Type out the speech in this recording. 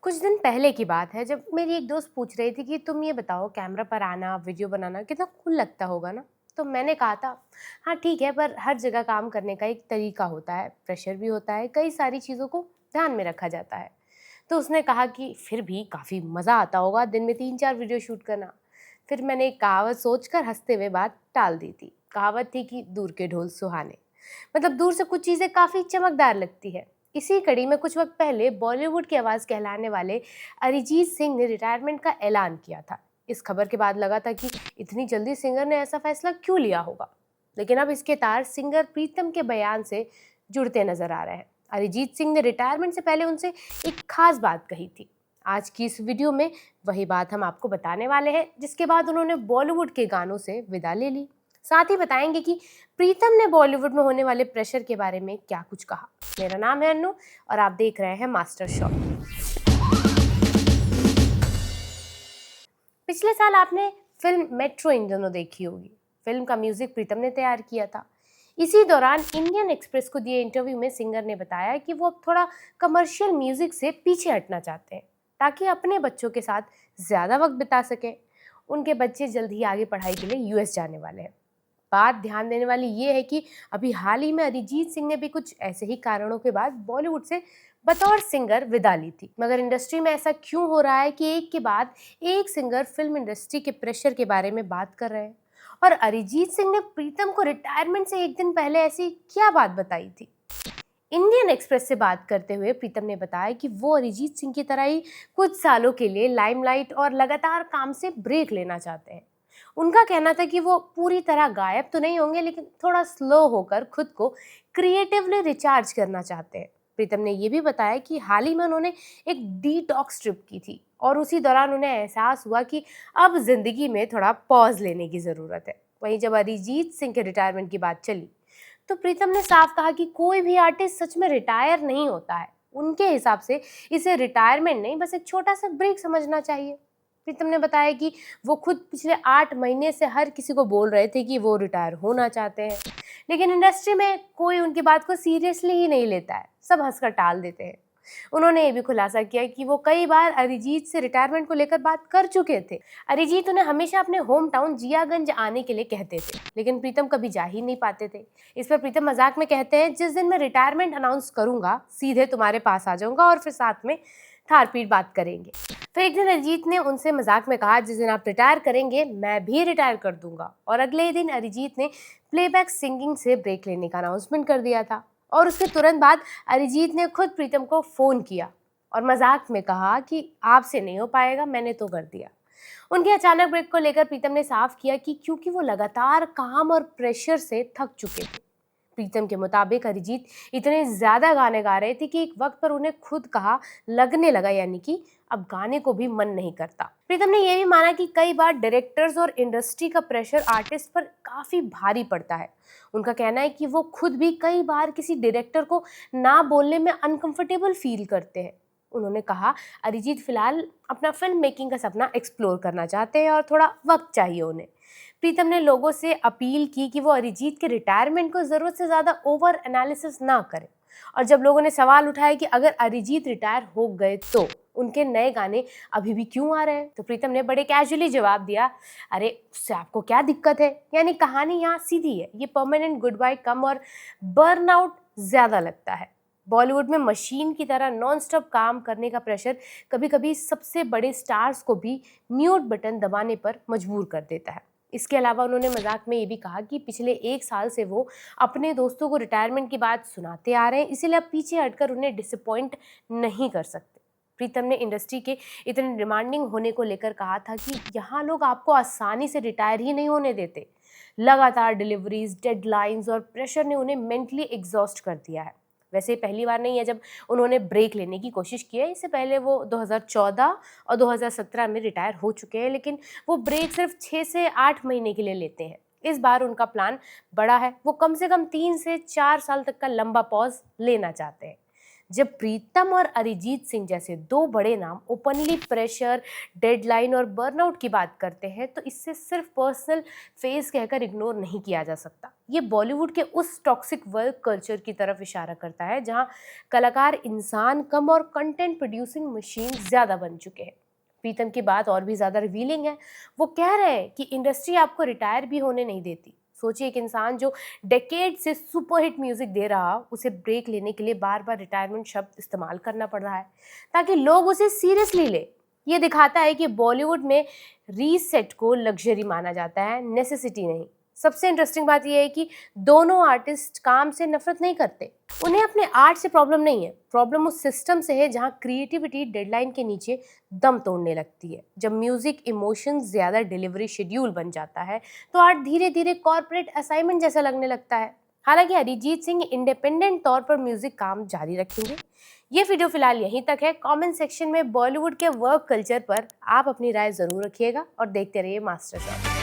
कुछ दिन पहले की बात है जब मेरी एक दोस्त पूछ रही थी कि तुम ये बताओ कैमरा पर आना वीडियो बनाना कितना कूल लगता होगा ना। तो मैंने कहा था हाँ ठीक है, पर हर जगह काम करने का एक तरीका होता है, प्रेशर भी होता है, कई सारी चीज़ों को ध्यान में रखा जाता है। तो उसने कहा कि फिर भी काफ़ी मज़ा आता होगा दिन में 3-4 वीडियो शूट करना। फिर मैंने एक कहावत सोचकर हंसते हुए बात टाल दी थी। कहावत थी कि दूर के ढोल सुहाने, मतलब दूर से कुछ चीज़ें काफ़ी चमकदार लगती है। इसी कड़ी में कुछ वक्त पहले बॉलीवुड की आवाज़ कहलाने वाले अरिजीत सिंह ने रिटायरमेंट का ऐलान किया था। इस खबर के बाद लगा था कि इतनी जल्दी सिंगर ने ऐसा फैसला क्यों लिया होगा, लेकिन अब इसके तार सिंगर प्रीतम के बयान से जुड़ते नजर आ रहे हैं। अरिजीत सिंह ने रिटायरमेंट से पहले उनसे एक खास बात कही थी। आज की इस वीडियो में वही बात हम आपको बताने वाले हैं, जिसके बाद उन्होंने बॉलीवुड के गानों से विदा ले ली। साथ ही बताएंगे कि प्रीतम ने बॉलीवुड में होने वाले प्रेशर के बारे में क्या कुछ कहा। मेरा नाम है अन्नू और आप देख रहे हैं मास्टर शॉट। पिछले साल आपने फिल्म मेट्रो इन दोनों देखी होगी। फिल्म का म्यूजिक प्रीतम ने तैयार किया था। इसी दौरान इंडियन एक्सप्रेस को दिए इंटरव्यू में सिंगर ने बताया कि वो अब थोड़ा कमर्शियल म्यूजिक से पीछे हटना चाहते हैं, ताकि अपने बच्चों के साथ ज्यादा वक्त बिता सकें। उनके बच्चे जल्द ही आगे पढ़ाई के लिए यूएस जाने वाले हैं। बात ध्यान देने वाली ये है कि अभी हाल ही में अरिजीत सिंह ने भी कुछ ऐसे ही कारणों के बाद बॉलीवुड से बतौर सिंगर विदा ली थी। मगर इंडस्ट्री में ऐसा क्यों हो रहा है कि एक के बाद एक सिंगर फिल्म इंडस्ट्री के प्रेशर के बारे में बात कर रहे हैं? और अरिजीत सिंह ने प्रीतम को रिटायरमेंट से एक दिन पहले ऐसी क्या बात बताई थी? इंडियन एक्सप्रेस से बात करते हुए प्रीतम ने बताया कि वो अरिजीत सिंह की तरह ही कुछ सालों के लिए लाइमलाइट और लगातार काम से ब्रेक लेना चाहते हैं। उनका कहना था कि वो पूरी तरह गायब तो नहीं होंगे, लेकिन थोड़ा स्लो होकर खुद को क्रिएटिवली रिचार्ज करना चाहते हैं। प्रीतम ने ये भी बताया कि हाल ही में उन्होंने एक डिटॉक्स ट्रिप की थी और उसी दौरान उन्हें एहसास हुआ कि अब जिंदगी में थोड़ा पॉज लेने की ज़रूरत है। वहीं जब अरिजीत सिंह के रिटायरमेंट की बात चली तो प्रीतम ने साफ कहा कि कोई भी आर्टिस्ट सच में रिटायर नहीं होता है। उनके हिसाब से इसे रिटायरमेंट नहीं, बस एक छोटा सा ब्रेक समझना चाहिए। प्रीतम ने बताया कि वो खुद पिछले 8 महीने से हर किसी को बोल रहे थे कि वो रिटायर होना चाहते हैं, लेकिन इंडस्ट्री में कोई उनकी बात को सीरियसली ही नहीं लेता है, सब हंसकर टाल देते हैं। उन्होंने ये भी खुलासा किया कि वो कई बार अरिजीत से रिटायरमेंट को लेकर बात कर चुके थे। अरिजीत उन्हें हमेशा अपने होम टाउन जियागंज आने के लिए कहते थे, लेकिन प्रीतम कभी जा ही नहीं पाते थे। इस पर प्रीतम मजाक में कहते हैं, जिस दिन मैं रिटायरमेंट अनाउंस करूंगा सीधे तुम्हारे पास आ जाऊंगा और फिर साथ में थार पीट बात करेंगे। फिर एक दिन अरिजीत ने उनसे मजाक में कहा, जिस दिन आप रिटायर करेंगे मैं भी रिटायर कर दूंगा। और अगले ही दिन अरिजीत ने प्लेबैक सिंगिंग से ब्रेक लेने का अनाउंसमेंट कर दिया था। और उसके तुरंत बाद अरिजीत ने खुद प्रीतम को फोन किया और मजाक में कहा कि आपसे नहीं हो पाएगा, मैंने तो कर दिया। उनके अचानक ब्रेक को लेकर प्रीतम ने साफ किया कि क्योंकि वो लगातार काम और प्रेशर से थक चुके थे। प्रीतम के मुताबिक अरिजीत इतने ज्यादा गाने गा रहे थे कि एक वक्त पर उन्हें खुद कहा लगने लगा, यानी कि अब गाने को भी मन नहीं करता। प्रीतम ने यह भी माना कि कई बार डायरेक्टर्स और इंडस्ट्री का प्रेशर आर्टिस्ट पर काफी भारी पड़ता है। उनका कहना है कि वो खुद भी कई बार किसी डायरेक्टर को ना बोलने में अनकंफर्टेबल फील करते हैं। उन्होंने कहा अरिजीत फिलहाल अपना फिल्म मेकिंग का सपना एक्सप्लोर करना चाहते हैं और थोड़ा वक्त चाहिए उन्हें। प्रीतम ने लोगों से अपील की कि वो अरिजीत के रिटायरमेंट को ज़रूरत से ज़्यादा ओवर एनालिसिस ना करें। और जब लोगों ने सवाल उठाया कि अगर अरिजीत रिटायर हो गए तो उनके नए गाने अभी भी क्यों आ रहे हैं, तो प्रीतम ने बड़े कैजुअली जवाब दिया, अरे उससे आपको क्या दिक्कत है, यानी कहानी यहाँ सीधी है, ये परमानेंट गुड बाय कम और बर्नआउट ज़्यादा लगता है। बॉलीवुड में मशीन की तरह नॉन स्टॉप काम करने का प्रेशर कभी कभी सबसे बड़े स्टार्स को भी म्यूट बटन दबाने पर मजबूर कर देता है। इसके अलावा उन्होंने मजाक में ये भी कहा कि पिछले 1 साल से वो अपने दोस्तों को रिटायरमेंट की बात सुनाते आ रहे हैं, इसीलिए अब पीछे हटकर उन्हें डिसअपॉइंट नहीं कर सकते। प्रीतम ने इंडस्ट्री के इतने डिमांडिंग होने को लेकर कहा था कि यहाँ लोग आपको आसानी से रिटायर ही नहीं होने देते। लगातार डिलीवरीज, डेडलाइंस और प्रेशर ने उन्हें मेंटली एग्जॉस्ट कर दिया है। वैसे पहली बार नहीं है जब उन्होंने ब्रेक लेने की कोशिश की है। इससे पहले वो 2014 और 2017 में रिटायर हो चुके हैं, लेकिन वो ब्रेक सिर्फ 6 से 8 महीने के लिए लेते हैं। इस बार उनका प्लान बड़ा है, वो कम से कम 3 से 4 साल तक का लंबा पॉज लेना चाहते हैं। जब प्रीतम और अरिजीत सिंह जैसे दो बड़े नाम ओपनली प्रेशर, डेडलाइन और बर्नआउट की बात करते हैं तो इससे सिर्फ पर्सनल फेज कहकर इग्नोर नहीं किया जा सकता। ये बॉलीवुड के उस टॉक्सिक वर्क कल्चर की तरफ इशारा करता है जहां कलाकार इंसान कम और कंटेंट प्रोड्यूसिंग मशीन ज़्यादा बन चुके हैं। प्रीतम की बात और भी ज़्यादा रिवीलिंग है। वो कह रहे हैं कि इंडस्ट्री आपको रिटायर भी होने नहीं देती। सोचिए एक इंसान जो डेकेड से सुपरहिट म्यूजिक दे रहा, उसे ब्रेक लेने के लिए बार बार रिटायरमेंट शब्द इस्तेमाल करना पड़ रहा है ताकि लोग उसे सीरियसली ले। ये दिखाता है कि बॉलीवुड में रीसेट को लग्जरी माना जाता है, नेसेसिटी नहीं। सबसे इंटरेस्टिंग बात यह है कि दोनों आर्टिस्ट काम से नफरत नहीं करते। उन्हें अपने आर्ट से प्रॉब्लम नहीं है, प्रॉब्लम उस सिस्टम से है जहां क्रिएटिविटी डेडलाइन के नीचे दम तोड़ने लगती है। जब म्यूजिक इमोशन ज्यादा डिलीवरी शेड्यूल बन जाता है तो आर्ट धीरे धीरे कॉर्पोरेट असाइनमेंट जैसा लगने लगता है। हालांकि अरिजीत सिंह इंडिपेंडेंट तौर पर म्यूजिक काम जारी रखेंगे। ये वीडियो फिलहाल यहीं तक है। कमेंट सेक्शन में बॉलीवुड के वर्क कल्चर पर आप अपनी राय जरूर रखिएगा और देखते रहिए मास्टर शॉट।